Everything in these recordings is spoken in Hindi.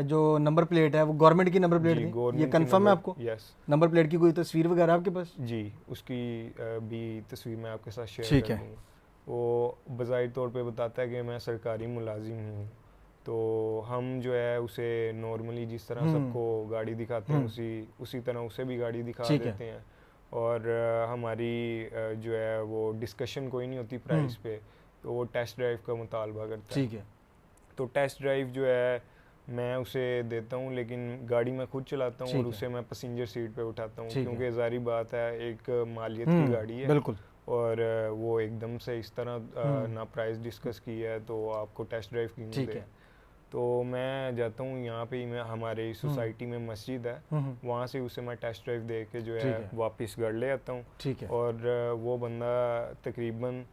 जो नंबर प्लेट है वो गवर्नमेंट की नंबर प्लेट जी, थी, ये गवर्नमेंट की कंफर्म है नंबर, आपको? यस नंबर प्लेट की कोई तस्वीर वगैरह आपके पास? जी, उसकी भी तस्वीर मैं आपके साथ शेयर ठीक कर है। दूँगा। वो बज़ाहिर तौर पे बताता है कि मैं सरकारी मुलाजिम हूँ। तो हम जो है उसे नॉर्मली जिस तरह सबको गाड़ी दिखाते हैं उसी तरह उसे भी गाड़ी दिखा ठीक है। देते हैं। और हमारी जो है वो डिस्कशन कोई नहीं होती प्राइस पे, तो वो टेस्ट ड्राइव का मुतालबा करता है। ठीक है। तो टेस्ट ड्राइव जो है मैं उसे देता हूँ, लेकिन गाड़ी मैं खुद चलाता हूँ और ठीक है। उसे मैं पैसेंजर सीट पे उठाता हूँ, ठीक है। क्योंकि ज़ाहिर बात है एक मालियत की गाड़ी है। बिल्कुल। और वो एकदम से इस तरह ना प्राइस डिस्कस की है तो आपको टेस्ट ड्राइव क्यों नहीं ठीक दे। है। तो मैं जाता हूँ यहाँ पे ही, मैं हमारे सोसाइटी में मस्जिद है, वहाँ से उसे मैं टेस्ट ड्राइव दे के जो ठीक है है। वापस घर ले आता हूँ। ठीक है। और वो बंदा तकरीबन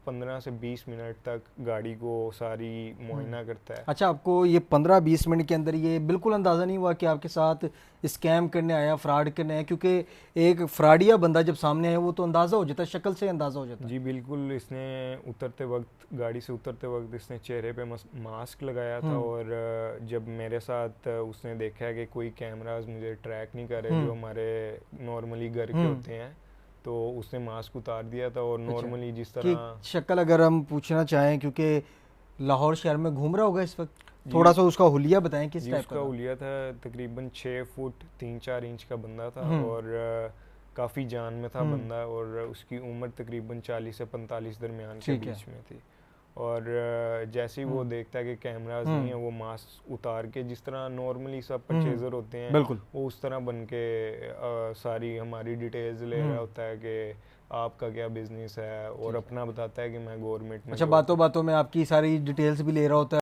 15 से 20 मिनट तक गाड़ी को सारी मुआयना करता है। अच्छा, आपको ये 15-20 मिनट के अंदर ये बिल्कुल अंदाज़ा नहीं हुआ कि आपके साथ स्कैम करने आया, फ्रॉड करने आया? क्योंकि एक फ्रॉडिया बंदा जब सामने है वो तो अंदाज़ा हो जाता है, शक्ल से अंदाज़ा हो जाता है। जी बिल्कुल, इसने उतरते वक्त, गाड़ी से उतरते वक्त इसने चेहरे पे मास्क लगाया था। और जब मेरे साथ उसने देखा है कि कोई कैमरास मुझे ट्रैक नहीं कर रहे जो हमारे नॉर्मली घर के होते हैं, तो उसने मास्क उतार दिया था। और अच्छा, नॉर्मली जिस कि तरह शक्ल अगर हम पूछना चाहें, क्योंकि लाहौर शहर में घूम रहा होगा इस वक्त, जी थोड़ा सा उसका हुलिया बताएं किस जी टाइप उसका का था? उलिया था, तकरीबन 6 फुट 3-4 इंच का बंदा था। और काफ़ी जान में था बंदा, और उसकी उम्र तकरीबन 40 से 45 दरमियान के ठीक है। बीच में थी। और जैसे ही वो देखता है कि कैमरास नहीं है, वो मास्क उतार के, जिस तरह नॉर्मली सब परचेजर होते हैं बिल्कुल। वो उस तरह बन के सारी हमारी डिटेल्स ले रहा होता है कि आपका क्या बिजनेस है, और अपना बताता है कि मैं गवर्नमेंट में अच्छा, जॉब बातों बातों में आपकी सारी डिटेल्स भी ले रहा होता है।